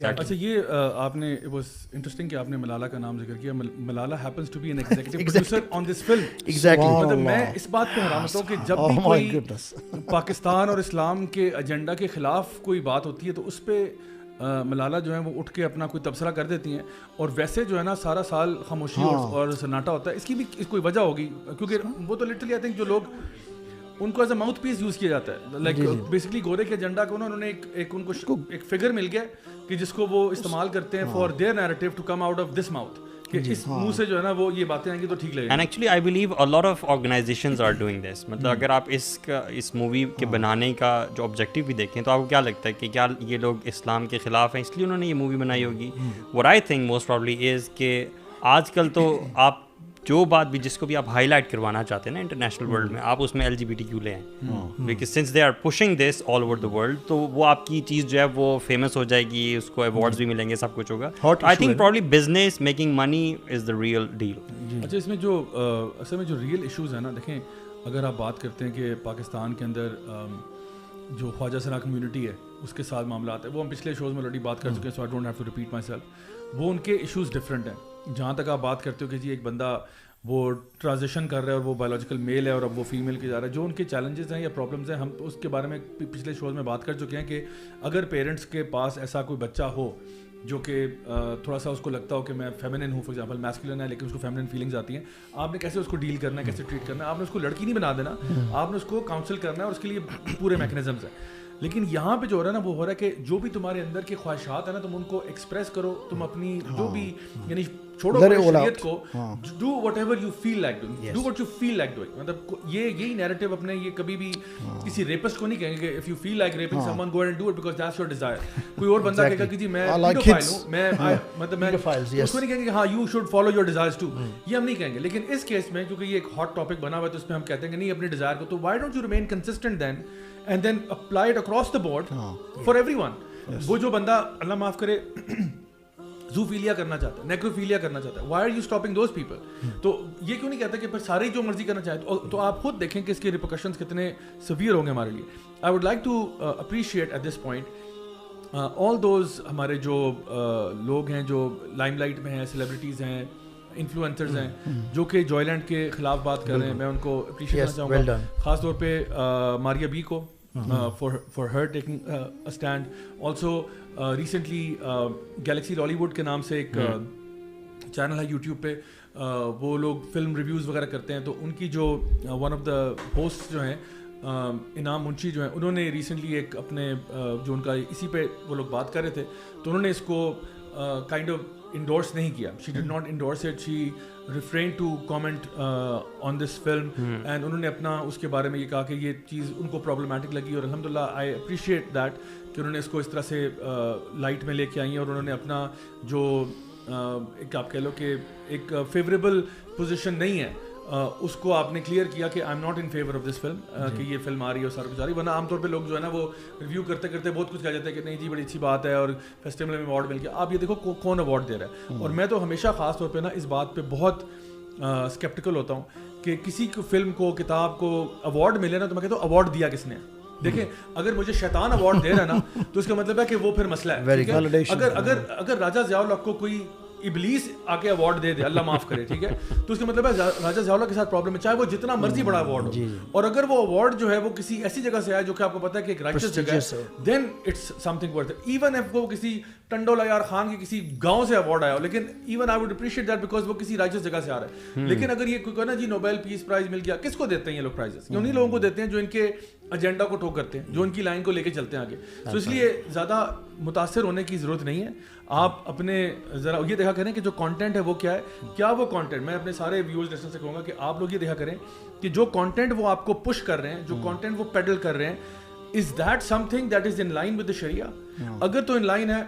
اچھا یہ آپ نے اٹ واز انٹرسٹنگ کہ آپ نے ملالہ کا نام ذکر کیا. Malala happens to be an executive producer on this film. مطلب میں اس بات پہ حیران ہوتا ہوں کہ جب بھی کوئی پاکستان اور اسلام کے ایجنڈا کے خلاف کوئی بات ہوتی ہے تو اس پہ ملالہ جو ہے وہ اٹھ کے اپنا کوئی تبصرہ کر دیتی ہیں, اور ویسے جو ہے نا سارا سال خاموشی اور سناٹا ہوتا ہے. اس کی بھی کوئی وجہ ہوگی, کیونکہ وہ تو لٹرلی آئی تھنک جو لوگ ان کو as a mouthpiece use کیا جاتا ہے, لائک بیسکلی گورے کے ایجنڈا کو انہوں نے ایک ان کو ایک فگر مل گیا کہ جس کو وہ استعمال کرتے ہیں for their narrative to come out of this mouth, کہ اس منہ سے جو ہے نا وہ یہ باتیں آئیں گی تو ٹھیک لگے گا. And actually I believe a lot of organisations are doing this. مطلب اگر آپ اس مووی کے بنانے کا جو آبجیکٹیو بھی دیکھیں تو آپ کو کیا لگتا ہے کہ کیا یہ لوگ اسلام کے خلاف ہیں اس لیے انہوں نے یہ مووی بنائی ہوگی؟ what I think most probably is کہ آج کل تو آپ جو بات بھی جس کو بھی آپ ہائی لائٹ کروانا چاہتے ہیں نا انٹرنیشنل ورلڈ میں, آپ اس میں LGBTQ لے ہیں, because since they are pushing this all over the world, تو وہ آپ کی چیز جو ہے وہ فیمس ہو جائے گی, اس کو ایوارڈز بھی ملیں گے, سب کچھ ہوگا. I think probably business making money is the real deal. اچھا اس میں جو اصل میں جو ریئل ایشوز ہیں نا, دیکھیں اگر آپ بات کرتے ہیں کہ پاکستان کے اندر جو خواجہ سرا کمیونٹی ہے اس کے ساتھ معاملات ہیں, وہ ہم پچھلے شوز میں آلریڈی بات کر چکے ہیں, so I don't have to repeat myself. وہ ان کے ایشوز ڈفرینٹ ہیں. جہاں تک آپ بات کرتے ہو کہ جی ایک بندہ وہ ٹرانزیشن کر رہا ہے اور وہ بایولوجیکل میل ہے اور اب وہ فیمیل کی جا رہا ہے, جو ان کے چیلنجز ہیں یا پرابلمز ہیں, ہم اس کے بارے میں پچھلے شوز میں بات کر چکے ہیں کہ اگر پیرنٹس کے پاس ایسا کوئی بچہ ہو جو کہ تھوڑا سا اس کو لگتا ہو کہ میں فیمنن ہوں, فار ایگزامپل میسکولن ہے لیکن اس کو فیمنن فیلنگز آتی ہیں, آپ نے کیسے اس کو ڈیل کرنا ہے, کیسے ٹریٹ کرنا ہے. آپ نے اس کو لڑکی نہیں بنا دینا, آپ نے اس کو کاؤنسل کرنا ہے اور اس کے لیے پورے میکنزمز ہیں. لیکن یہاں پہ جو ہو رہا ہے نا وہ ہو رہا ہے کہ جو بھی تمہارے اندر کی خواہشات ہیں نا تم ان کو ایکسپریس کرو, تم اپنی جو بھی یعنی چھوڑو شریعت کو, do whatever you feel like doing, do what you feel like doing. مطلب یہی نیریٹو اپنے یہ کبھی بھی کسی ریپسٹ کو نہیں کہیں گے کہ if you feel like raping someone go and do it because that's your desire. کوئی اور بندہ کہے گا کہ جی میں پیڈوفائل ہوں, میں مطلب میں اس کو نہیں کہیں گے کہ ہاں you should follow your desires too, یہ ہم نہیں کہیں گے. لیکن اس کیس میں کیونکہ یہ ایک ہاٹ ٹاپک بنا ہوا ہے تو اس میں ہم کہتے ہیں کہ نہیں اپنے ڈیزائر کو, تو why don't you remain consistent then and then apply it across the board for everyone. وہ جو بندہ اللہ معاف کرے زوفیلیا کرنا چاہتا ہے, نیکروفیلیا کرنا چاہتا ہے, why are you stopping those people? تو یہ کیوں نہیں کہتا کہ پھر سارے جو مرضی کرنا چاہتے, تو آپ خود دیکھیں کہ اس کے ریپرکشنز کتنے سیویئر ہوں گے ہمارے لیے. I would like to appreciate at this point all those ہمارے جو لوگ ہیں جو لائم لائٹ میں ہیں, سیلیبریٹیز ہیں, انفلوئنسرز ہیں جو کہ جوائے لینڈ کے خلاف بات کر رہے ہیں, میں ان کو اپریشیٹ کرنا چاہوں گا, خاص طور پہ ماریا بی کو for her taking a stand. Also recently Galaxy lolly would کے نام سے ایک چینل ہے یوٹیوب پہ, وہ لوگ فلم ریویوز وغیرہ کرتے ہیں, تو ان کی جو ون آف دا ہوسٹ جو ہیں انعام منشی جو ہیں, انہوں نے ریسنٹلی ایک اپنے جو ان کا اسی پہ وہ لوگ بات کر رہے تھے, تو انہوں نے اس کو کائنڈ آف endorse نہیں کیا. She did not endorse it. She refrained to comment on this film and انہوں نے اپنا اس کے بارے میں یہ کہا کہ یہ چیز ان کو پرابلمٹک لگی, اور الحمدللہ I appreciate that کہ انہوں نے اس کو اس طرح سے لائٹ میں لے کے آئی ہیں, اور انہوں نے اپنا جو ایک آپ کہہ لو کہ ایک فیوریبل پوزیشن نہیں ہے اس کو آپ نے کلیئر کیا کہ I am not in favour of this film, کہ یہ فلم آ رہی ہے اور سارا کچھ آ رہی ہے. ورنہ عام طور پہ لوگ جو ہے نا وہ ریویو کرتے کرتے بہت کچھ کہہ جاتے ہیں کہ نہیں جی بڑی اچھی بات ہے اور فیسٹیول میں ایوارڈ مل گیا. آپ یہ دیکھو کون ایوارڈ دے رہا ہے, اور میں تو ہمیشہ خاص طور پہ نا اس بات پہ بہت اسکیپٹیکل ہوتا ہوں کہ کسی کو فلم کو کتاب کو ایوارڈ ملے نا تو میں کہتا ہوں ایوارڈ دیا کس نے. دیکھیں اگر مجھے شیطان ایوارڈ دے رہا ہے نا تو اس کا مطلب ہے کہ وہ پھر مسئلہ ہے. اگر راجہ ضیاء الحق کو کوئی ابلیس آ کے ایوارڈ دے دے, اللہ معاف کرے, ٹھیک ہے, تو اس کا مطلب ہے راجہ ضیاء الحق کے ساتھ پرابلم ہے, چاہے وہ جتنا مرضی بڑا ایوارڈ ہو, اور اگر وہ ایوارڈ جو ہے وہ کسی ایسی جگہ سے آیا جو کہ آپ کو پتا ہے کہ ایک رائچس جگہ ہے, then it's something worth it. Even if وہ کسی ٹنڈو لیار خان کے کسی گاؤں سے ایوارڈ آیا ہو, لیکن even I would appreciate that because وہ کسی رائچس جگہ سے آ رہا ہے. لیکن اگر یہ کوئی کہنا جی نوبیل پیس پرائز مل گیا, کس کو دیتے ہیں یہ لوگ پرائزز؟ یہ انہیں لوگوں کو دیتے ہیں جو ان کے ایجنڈا کو ٹھوک کرتے ہیں, جو ان کی لائن کو لے کے چلتے ہیں آگے. تو اس لیے زیادہ متاثر ہونے کی ضرورت نہیں ہے. آپ اپنے ذرا یہ دیکھا کریں کہ جو کانٹینٹ ہے وہ کیا ہے, کیا وہ کانٹینٹ, میں اپنے سارے ویورز لسنر سے کہوں گا کہ آپ لوگ یہ دیکھا کریں کہ جو کانٹینٹ وہ آپ کو پش کر رہے ہیں, جو کانٹینٹ وہ پیڈل کر رہے ہیں, is that something that is in line with the Sharia? اگر تو ان لائن ہے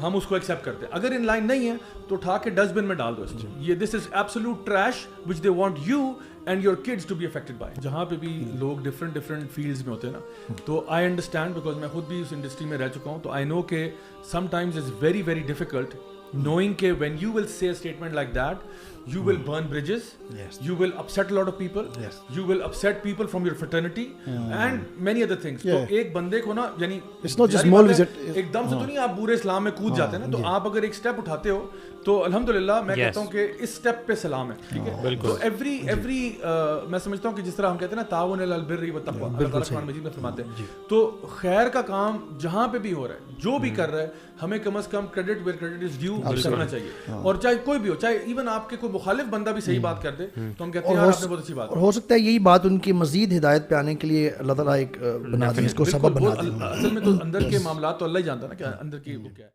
ہم اس کو ایکسیپٹ کرتے ہیں, اگر ان لائن نہیں ہے تو اٹھا کے ڈسٹ بن میں ڈال دو اس کو. یہ this is absolute trash which they want you and your kids to be affected by. جہاں پہ بھی لوگ ڈفرینٹ فیلڈز میں ہوتے ہیں نا, تو آئی انڈرسٹینڈ بیکاز میں خود بھی اس انڈسٹری میں رہ چکا ہوں, تو آئی نو کہ sometimes it's very very difficult knowing کہ when you will say a statement like that you will burn bridges, you will upset a lot of people, you will upset people from your fraternity and many other things. تو ایک بندے کو نا یعنی ایک دم سے تو نہیں آپ بورے اسلام میں کود جاتے ہیں نا, تو آپ اگر ایک اسٹیپ اٹھاتے ہو تو الحمدللہ میں کہتا ہوں کہ اس اسٹیپ پہ سلام ہے, ٹھیک ہے. تو ایوری میں سمجھتا ہوں کہ جس طرح ہم کہتے ہیں نا تعاون علی البر والتقوی, اللہ تعالیٰ قرآن مجید میں فرماتے ہیں, تو خیر کا کام جہاں پہ بھی ہو رہا ہے, جو بھی کر رہا ہے, ہمیں کم از کم credit where credit is due کرنا چاہیے. اور چاہے کوئی بھی ہو, چاہے ایون آپ کے کوئی مخالف بندہ بھی صحیح بات کر دے تو ہم کہتے ہیں یار آپ نے بہت اچھی بات. اور ہو سکتا ہے یہی بات ان کی مزید ہدایت پہ آنے کے لیے اللہ تعالیٰ ایک بنا دے, اس کو سبب بنا دے. اصل میں تو اندر کے معاملات تو اللہ ہی جانتا ہے نا کہ اندر کی وہ کیا ہے.